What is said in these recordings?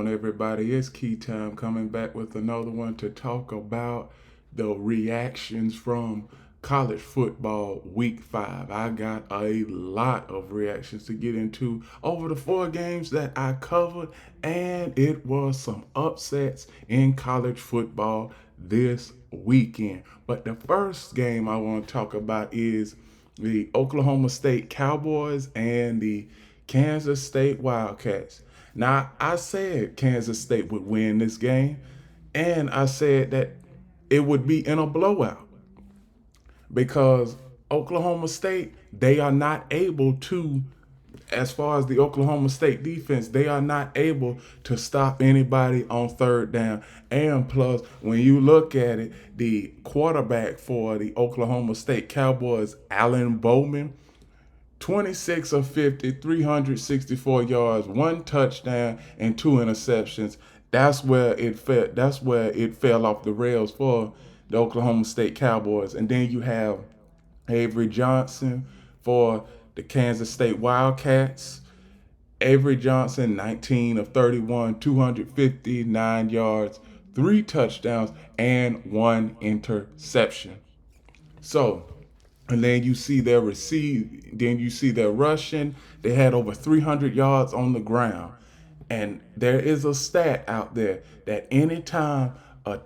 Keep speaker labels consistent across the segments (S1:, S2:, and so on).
S1: on, everybody? It's Key Time coming back with another one to talk about the reactions from college football week 5. I got a lot of reactions to get into over the 4 games that I covered, and it was some upsets in college football this weekend. But the first game I want to talk about is the Oklahoma State Cowboys and the Kansas State Wildcats. Now, I said Kansas State would win this game, and I said that it would be in a blowout because Oklahoma State, they are not able to, as far as the Oklahoma State defense, they are not able to stop anybody on third down. And plus, when you look at it, the quarterback for the Oklahoma State Cowboys, Allen Bowman, 26 of 50, 364 yards, 1 touchdown, and 2 interceptions. That's where it fell off the rails for the Oklahoma State Cowboys. And then you have Avery Johnson for the Kansas State Wildcats. Avery Johnson, 19 of 31, 259 yards, 3 touchdowns, and 1 interception. So, and then you see their rushing. They had over 300 yards on the ground. And there is a stat out there that anytime a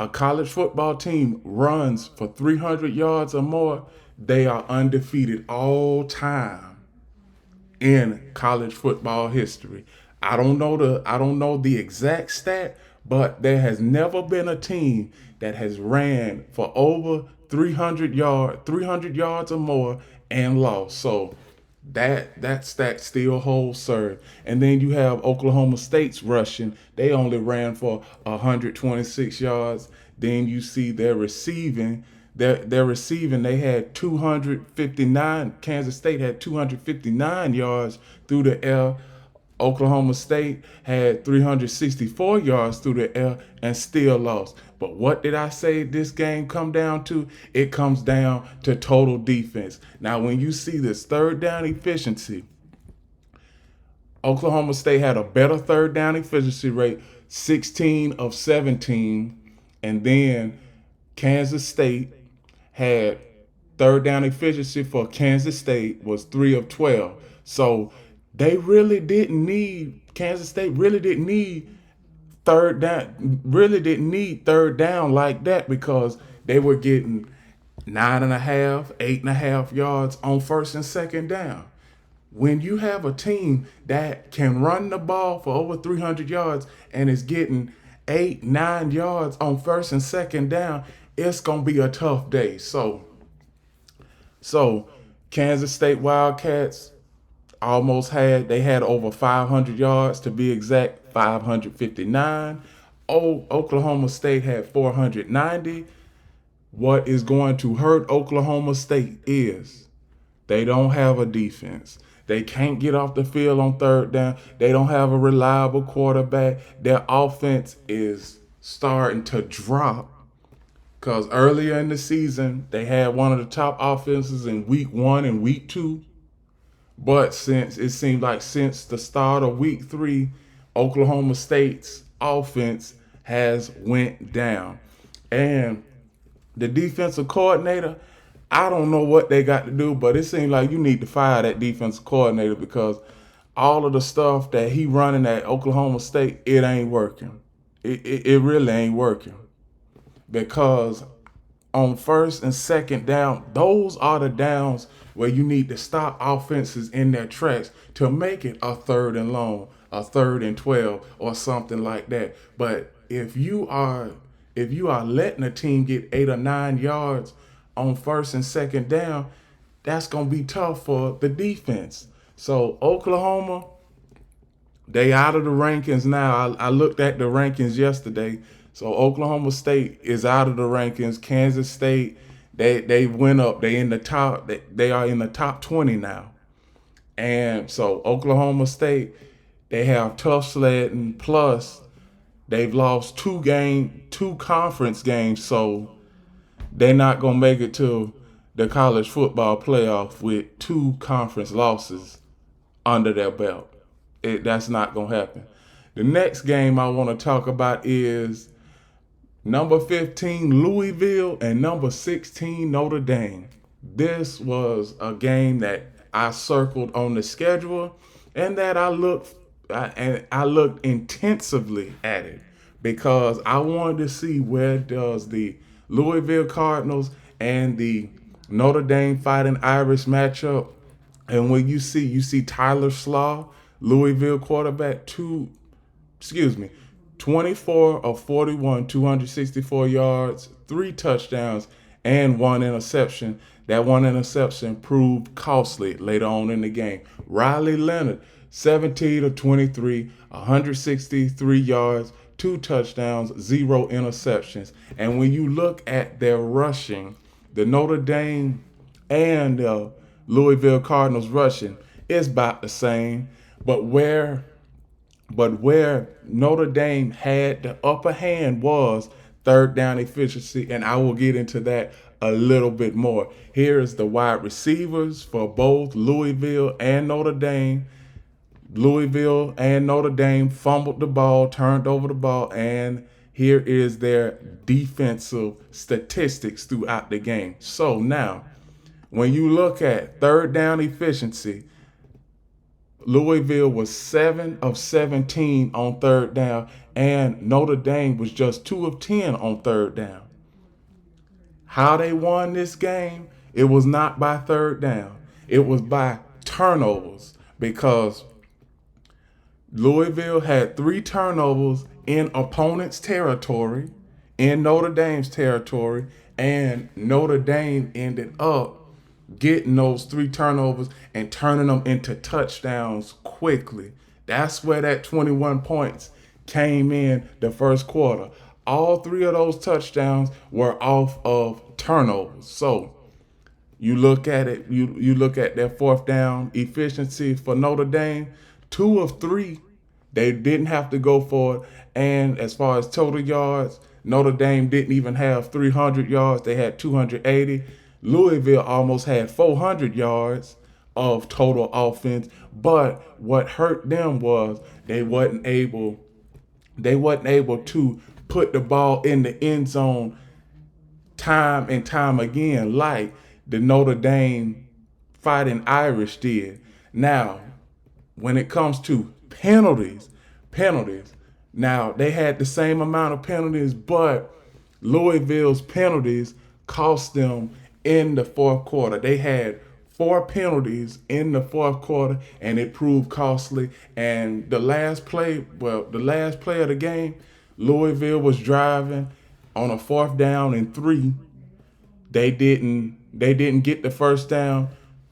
S1: college football team runs for 300 yards or more, they are undefeated all time in college football history. I don't know the exact stat, but there has never been a team that has ran for over 300 yards or more and lost. So that stat still holds serve. And then you have Oklahoma State's rushing. They only ran for 126 yards. Then you see their receiving. Their receiving, they had 259. Kansas State had 259 yards through the air. Oklahoma State had 364 yards through the air and still lost. But what did I say this game come down to? It comes down to total defense. Now, when you see this third down efficiency, Oklahoma State had a better third down efficiency rate, 16 of 17. And then Kansas State had third down efficiency for Kansas State was 3 of 12. So Kansas State really didn't need third down like that because they were getting 9.5, 8.5 yards on first and second down. When you have a team that can run the ball for over 300 yards and is getting 8, 9 yards on first and second down, it's going to be a tough day. So Kansas State Wildcats they had over 500 yards to be exact, 559. Oklahoma State had 490. What is going to hurt Oklahoma State is they don't have a defense. They can't get off the field on third down. They don't have a reliable quarterback. Their offense is starting to drop because earlier in the season, they had one of the top offenses in week 1 and week 2. But since the start of week 3, Oklahoma State's offense has went down. And the defensive coordinator, I don't know what they got to do, but it seems like you need to fire that defensive coordinator because all of the stuff that he running at Oklahoma State, it ain't working. It really ain't working. Because on first and second down, those are the downs where you need to stop offenses in their tracks to make it a third and long, a third and 12, or something like that. But if you are letting a team get 8 or 9 yards on first and second down, that's gonna be tough for the defense. So Oklahoma, they out of the rankings now. I looked at the rankings yesterday. So Oklahoma State is out of the rankings. Kansas State, they went up. They in the top. They are in the top 20 now. And so Oklahoma State, they have tough sledding. Plus, they've lost 2 conference games. So they're not gonna make it to the college football playoff with 2 conference losses under their belt. That's not going to happen. The next game I want to talk about is number 15 Louisville and number 16 Notre Dame. This was a game that I circled on the schedule and that I looked intensively at it because I wanted to see where does the Louisville Cardinals and the Notre Dame Fighting Irish matchup. And when you see Tyler Slaw, Louisville quarterback, 24 of 41, 264 yards, 3 touchdowns, and 1 interception. That 1 interception proved costly later on in the game. Riley Leonard, 17 of 23, 163 yards, 2 touchdowns, 0 interceptions. And when you look at their rushing, the Notre Dame and Louisville Cardinals rushing is about the same. But where Notre Dame had the upper hand was third down efficiency, and I will get into that a little bit more. Here is the wide receivers for both Louisville and Notre Dame. Louisville and Notre Dame fumbled the ball, turned over the ball, and here is their defensive statistics throughout the game. So now, when you look at third down efficiency, Louisville was 7 of 17 on third down, and Notre Dame was just 2 of 10 on third down. How they won this game? It was not by third down. It was by turnovers because Louisville had 3 turnovers in opponent's territory, in Notre Dame's territory, and Notre Dame ended up getting those 3 turnovers and turning them into touchdowns quickly. That's where that 21 points came in the first quarter. All 3 of those touchdowns were off of turnovers. So you look at it, you look at their fourth down efficiency for Notre Dame, 2 of 3. They didn't have to go for it. And as far as total yards, Notre Dame didn't even have 300 yards. They had 280. Louisville almost had 400 yards of total offense, but what hurt them was they wasn't able to put the ball in the end zone time and time again like the Notre Dame Fighting Irish did. Now, when it comes to penalties, now they had the same amount of penalties, but Louisville's penalties cost them in the fourth quarter. They had 4 penalties in the fourth quarter, and it proved costly. And the last play of the game, Louisville was driving on a 4th down and 3. They didn't get the first down.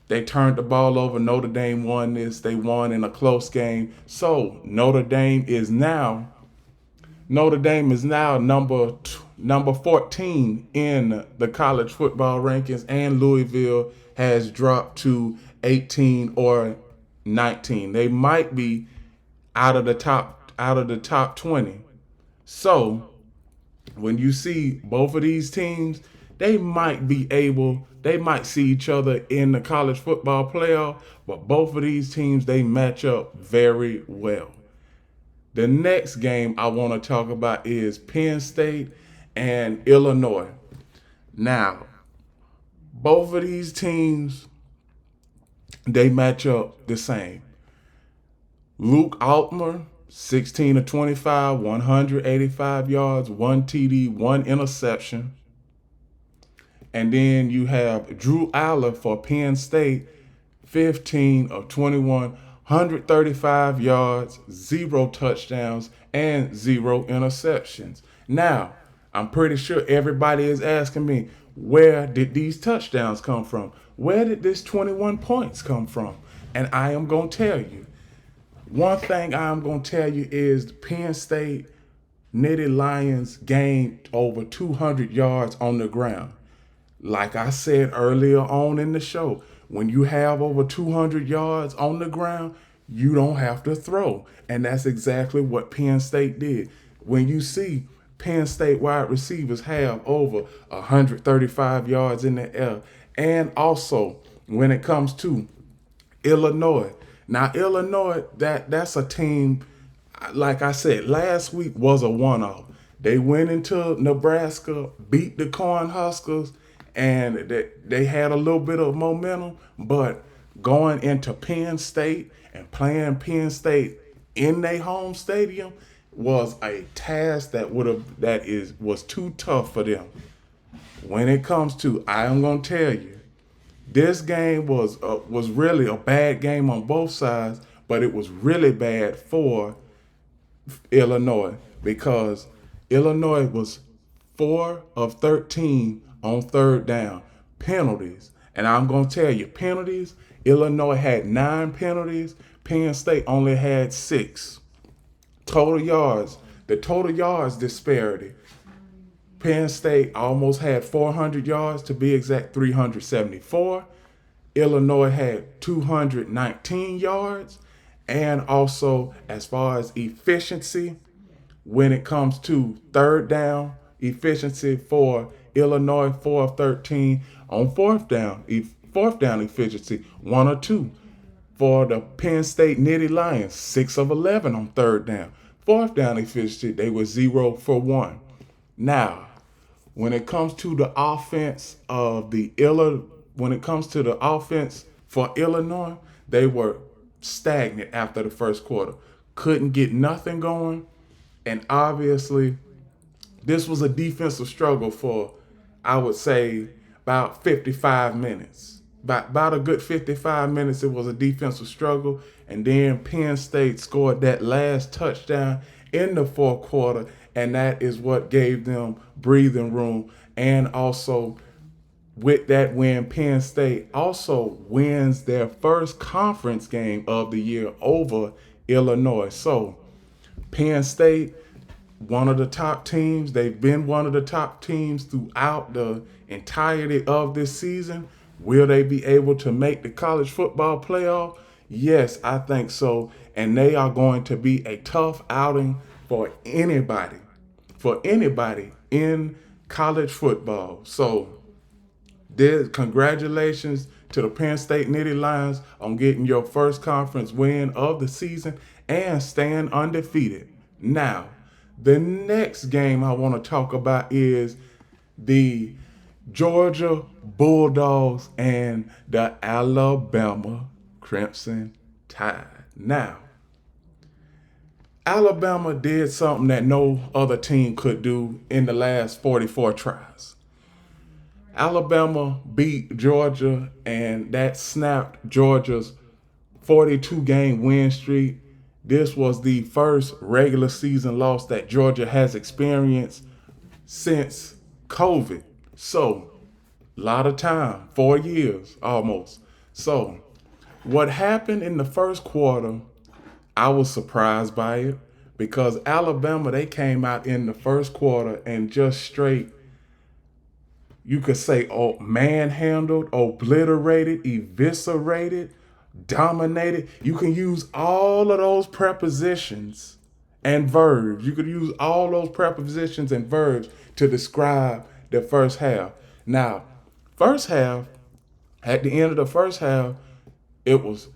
S1: They turned the ball over. Notre Dame won this. They won in a close game. So Notre Dame is now number 14 in the college football rankings, and Louisville has dropped to 18 or 19. They might be out of the top 20. So when you see both of these teams, they might see each other in the college football playoff, but both of these teams, they match up very well. The next game I want to talk about is Penn State and Illinois. Now, both of these teams, they match up the same. Luke Altmer, 16 of 25, 185 yards, 1 TD, 1 interception. And then you have Drew Aller for Penn State, 15 of 21, 135 yards, 0 touchdowns, and 0 interceptions. Now, I'm pretty sure everybody is asking me, where did these touchdowns come from? Where did this 21 points come from? And I am going to tell you. One thing I'm going to tell you is the Penn State Nittany Lions gained over 200 yards on the ground. Like I said earlier on in the show, when you have over 200 yards on the ground, you don't have to throw. And that's exactly what Penn State did. When you see Penn State wide receivers have over 135 yards in the air, and also when it comes to Illinois, Now Illinois, that's a team. Like I said, last week was a one-off. They went into Nebraska, beat the Cornhuskers, and they had a little bit of momentum. But going into Penn State and playing Penn State in their home stadium was a task was too tough for them. When it comes to, I am gonna tell you, this game was really a bad game on both sides, but it was really bad for Illinois because Illinois was 4 of 13 on third down penalties. And I'm going to tell you, penalties, Illinois had 9 penalties, Penn State only had 6. Total yards, the total yards disparity. Penn State almost had 400 yards, to be exact, 374. Illinois had 219 yards. And also, as far as efficiency, when it comes to third down efficiency for Illinois, 4 of 13 on fourth down efficiency, 1 or 2. For the Penn State Nittany Lions, 6 of 11 on third down. Fourth down efficiency, they were 0 for 1. Now, when it comes to the offense for Illinois, they were stagnant after the first quarter. Couldn't get nothing going. And obviously, this was a defensive struggle for, I would say, about 55 minutes. About a good 55 minutes, it was a defensive struggle. And then Penn State scored that last touchdown in the fourth quarter. And that is what gave them breathing room. And also, with that win, Penn State also wins their first conference game of the year over Illinois. So, Penn State, one of the top teams. They've been one of the top teams throughout the entirety of this season. Will they be able to make the college football playoff? Yes, I think so. And they are going to be a tough outing for anybody in college football. So, congratulations to the Penn State Nittany Lions on getting your first conference win of the season and staying undefeated. Now, the next game I want to talk about is the Georgia Bulldogs and the Alabama Crimson Tide. Now, Alabama did something that no other team could do in the last 44 tries. Alabama beat Georgia, and that snapped Georgia's 42-game win streak. This was the first regular season loss that Georgia has experienced since COVID. So, a lot of time, 4 years almost. So, what happened in the first quarter, I was surprised by it because Alabama, they came out in the first quarter and just straight, you could say, manhandled, obliterated, eviscerated, dominated. You can use all of those prepositions and verbs. You could use all those prepositions and verbs to describe the first half. Now, first half, at the end of the first half, it was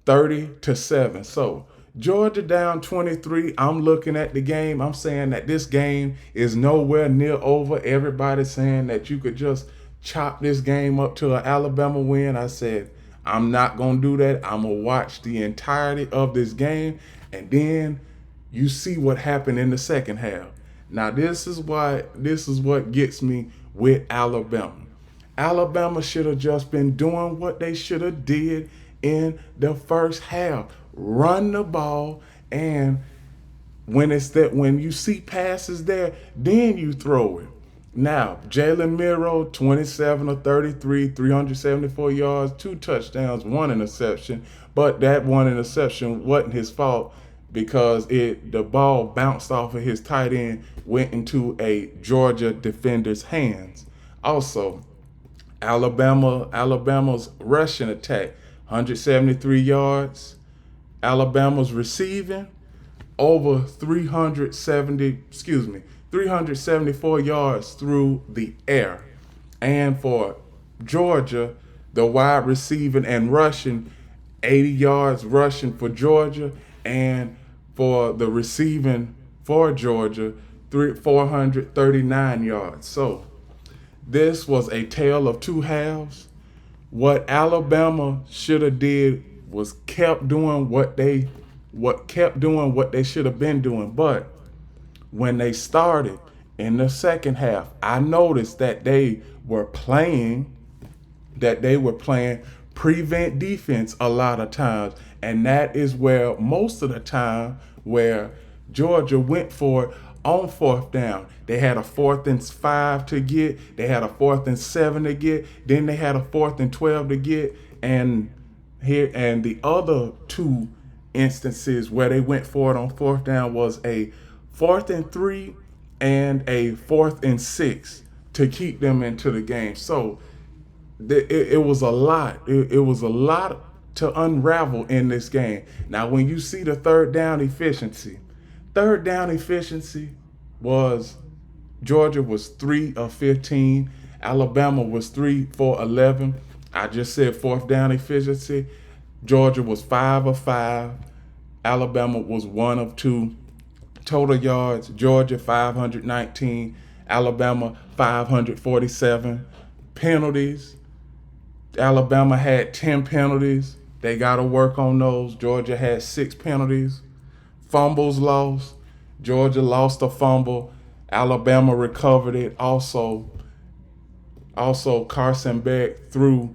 S1: 30-7. So Georgia down 23. I'm looking at the game. I'm saying that this game is nowhere near over. Everybody's saying that you could just chop this game up to an Alabama win. I said, I'm not going to do that. I'm going to watch the entirety of this game. And then you see what happened in the second half. Now, this is what gets me with Alabama. Alabama should have just been doing what they should have did in the first half. Run the ball, and when you see passes there, then you throw it. Now, Jalen Miro, 27 of 33, 374 yards, 2 touchdowns, 1 interception. But that 1 interception wasn't his fault because the ball bounced off of his tight end, went into a Georgia defender's hands. Also, Alabama's rushing attack, 173 yards. Alabama's receiving, over 374 yards through the air. And for Georgia, the wide receiving and rushing, 80 yards rushing for Georgia, and for the receiving for Georgia, 439 yards. So this was a tale of two halves. What Alabama should have did was kept doing what they should have been doing. But when they started in the second half, I noticed that they were playing prevent defense a lot of times. And that is where most of the time where Georgia went for it on fourth down. They had a 4th and 5 to get, they had a 4th and 7 to get, then they had a 4th and 12 to get, and the other two instances where they went for it on fourth down was a 4th and 3 and a 4th and 6 to keep them into the game. So it was a lot. It was a lot to unravel in this game. Now, when you see the third down efficiency was Georgia was 3 of 15. Alabama was 3 for 11. I just said fourth down efficiency. Georgia was 5 of 5. Alabama was 1 of 2. Total yards, Georgia 519. Alabama 547. Penalties, Alabama had 10 penalties. They got to work on those. Georgia had 6 penalties. Fumbles lost. Georgia lost a fumble. Alabama recovered it. Also Carson Beck threw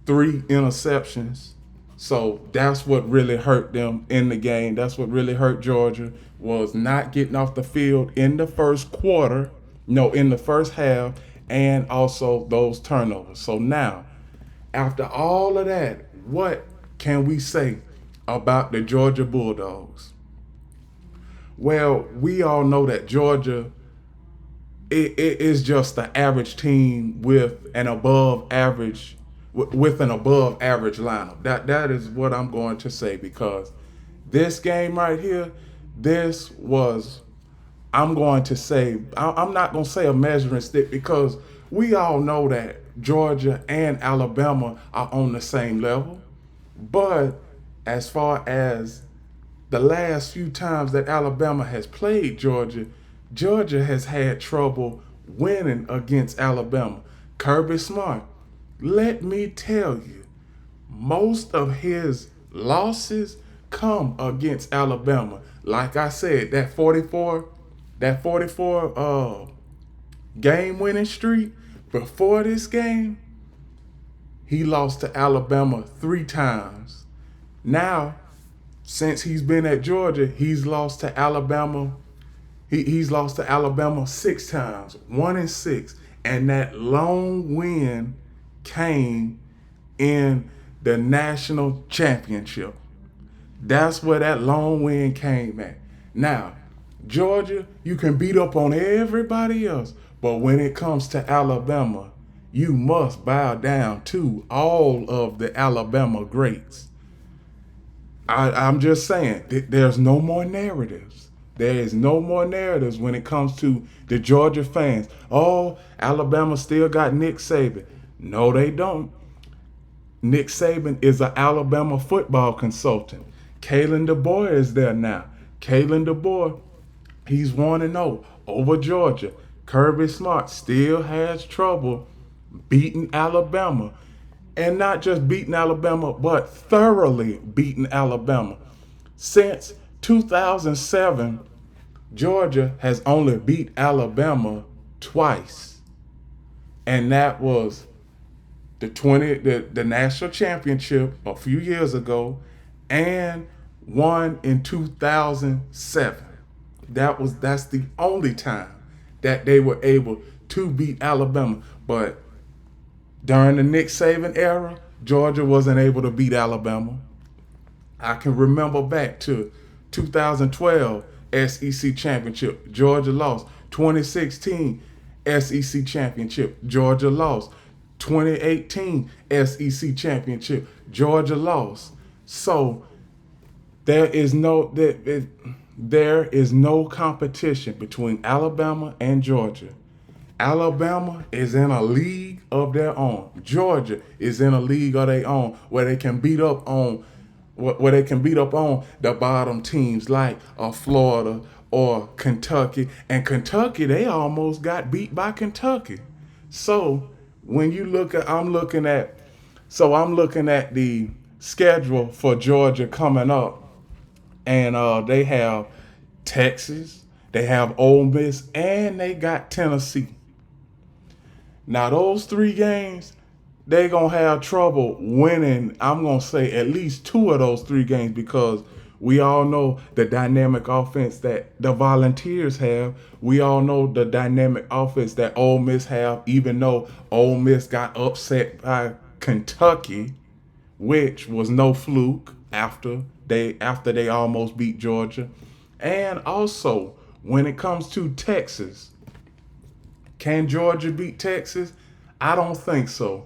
S1: 3 interceptions. So that's what really hurt them in the game. That's what really hurt Georgia, was not getting off the field in the first half, and also those turnovers. So now, after all of that, what can we say about the Georgia Bulldogs? Well, we all know that Georgia it is just the average team with an above average lineup. That is what I'm going to say, because this game right here, I'm not going to say a measuring stick, because we all know that Georgia and Alabama are on the same level. But as far as the last few times that Alabama has played Georgia, Georgia has had trouble winning against Alabama. Kirby Smart, let me tell you, most of his losses come against Alabama. Like I said, that 44 game winning streak before this game, he lost to Alabama 3 times. Now, since he's been at Georgia, he's lost to Alabama. He's lost to Alabama 6 times, 1-6, and that lone win came in the national championship. That's where that lone win came at. Now, Georgia, you can beat up on everybody else, but when it comes to Alabama, you must bow down to all of the Alabama greats. I'm just saying, there's no more narratives. There is no more narratives when it comes to the Georgia fans. Oh, Alabama still got Nick Saban. No, they don't. Nick Saban is an Alabama football consultant. Kalen DeBoer is there now. Kalen DeBoer, he's 1-0 over Georgia. Kirby Smart still has trouble beating Alabama. And not just beating Alabama, but thoroughly beating Alabama. Since 2007, Georgia has only beat Alabama twice. And that was the national championship a few years ago, and one in 2007. That's the only time that they were able to beat Alabama. But during the Nick Saban era, Georgia wasn't able to beat Alabama. I can remember back to 2012 SEC championship, Georgia lost. 2016 SEC championship, Georgia lost. 2018 SEC championship, Georgia lost. So there is no competition between Alabama and Georgia. Alabama is in a league of their own. Georgia is in a league of their own, where they can beat up on where they can beat up on the bottom teams like Florida or Kentucky. And Kentucky, they almost got beat by Kentucky. So when you look at, I'm looking at the schedule for Georgia coming up, and they have Texas, they have Ole Miss, and they got Tennessee. Now those three games, they gonna have trouble winning. I'm gonna say at least two of those three games because we all know the dynamic offense that the Volunteers have. We all know the dynamic offense that Ole Miss have. Even though Ole Miss got upset by Kentucky, which was no fluke after they almost beat Georgia, and also when it comes to Texas, can Georgia beat Texas? I don't think so.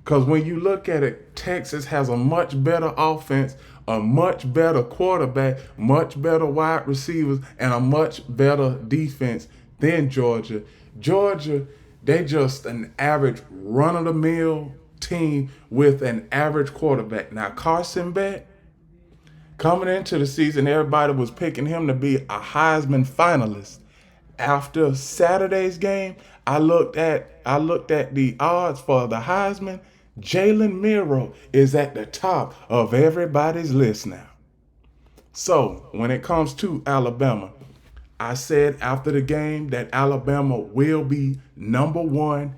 S1: Because when you look at it, Texas has a much better offense, a much better quarterback, much better wide receivers, and a much better defense than Georgia. Georgia, they just an average run-of-the-mill team with an average quarterback. Now, Carson Beck, coming into the season, everybody was picking him to be a Heisman finalist. After Saturday's game, I looked at the odds for the Heisman. Jalen Miro is at the top of everybody's list now. So when it comes to Alabama, I said after the game that Alabama will be number one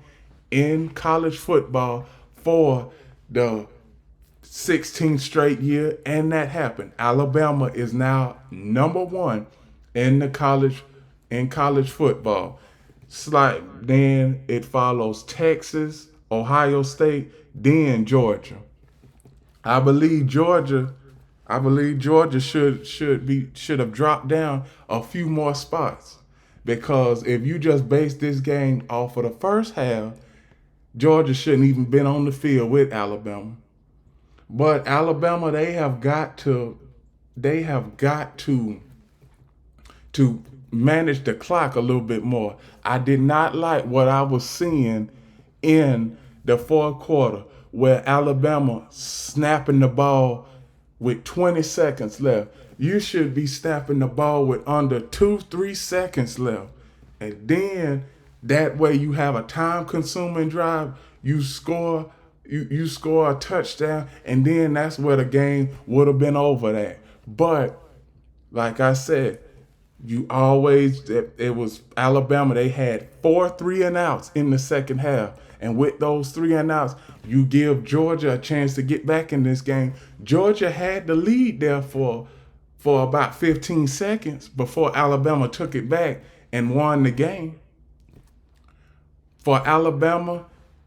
S1: in college football for the 16th straight year, and that happened. Alabama is now number one in the college football. Then it follows Texas, Ohio State, then Georgia. I believe Georgia. I believe Georgia should have dropped down a few more spots because if you just base this game off of the first half, Georgia shouldn't even been on the field with Alabama. But Alabama, they have got to manage the clock a little bit more. I did not like what I was seeing in the fourth quarter where Alabama snapping the ball with 20 seconds left. You should be snapping the ball with under 2-3 seconds left. And then that way you have a time consuming drive, you score a touchdown, and then that's where the game would have been over at. But like I said, it was Alabama. They had 4 3-and-outs in the second half. And with those 3-and-outs, you give Georgia a chance to get back in this game. Georgia had the lead there for about 15 seconds before Alabama took it back and won the game. For Alabama,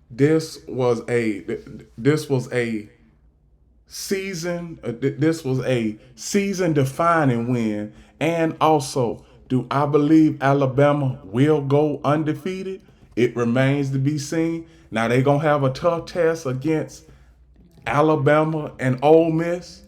S1: this was a season defining win. And also, do I believe Alabama will go undefeated? It remains to be seen. Now they're gonna have a tough test against Alabama and Ole Miss.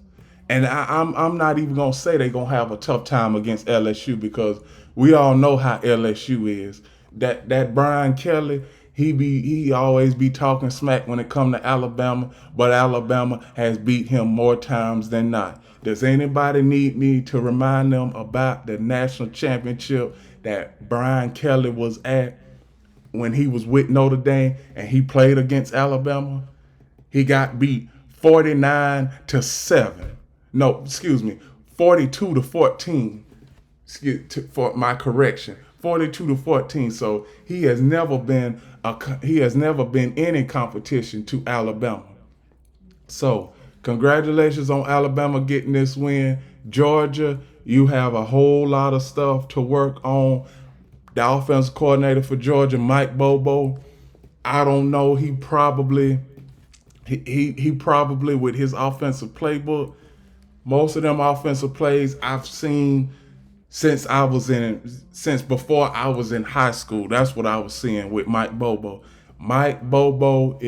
S1: And I'm not even gonna say they're gonna have a tough time against LSU because we all know how LSU is. That Brian Kelly, he always be talking smack when it come to Alabama, but Alabama has beat him more times than not. Does anybody need me to remind them about the national championship that Brian Kelly was at when he was with Notre Dame and he played against Alabama? He got beat 49-7. No, excuse me, 42-14. For my correction, 42-14. So he has never been any competition to Alabama. So congratulations on Alabama getting this win. Georgia, you have a whole lot of stuff to work on. The offensive coordinator for Georgia, Mike Bobo, I don't know. He probably with his offensive playbook, most of them offensive plays I've seen since before I was in high school. That's what I was seeing with Mike Bobo. Mike Bobo,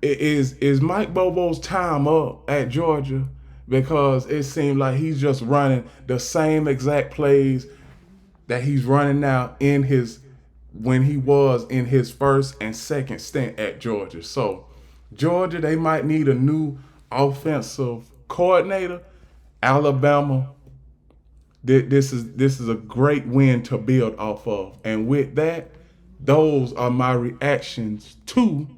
S1: is Mike Bobo's time up at Georgia because it seemed like he's just running the same exact plays that he's running now when he was in his first and second stint at Georgia. So Georgia, they might need a new offensive coordinator, Alabama. This is a great win to build off of. And with that, those are my reactions to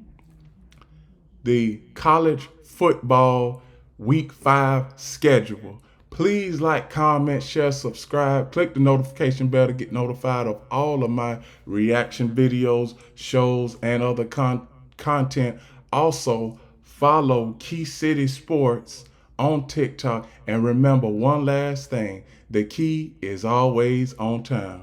S1: the college football week 5 schedule. Please like, comment, share, subscribe. Click the notification bell to get notified of all of my reaction videos, shows, and other content. Also, follow Key City Sports on TikTok. And remember one last thing, the key is always on time.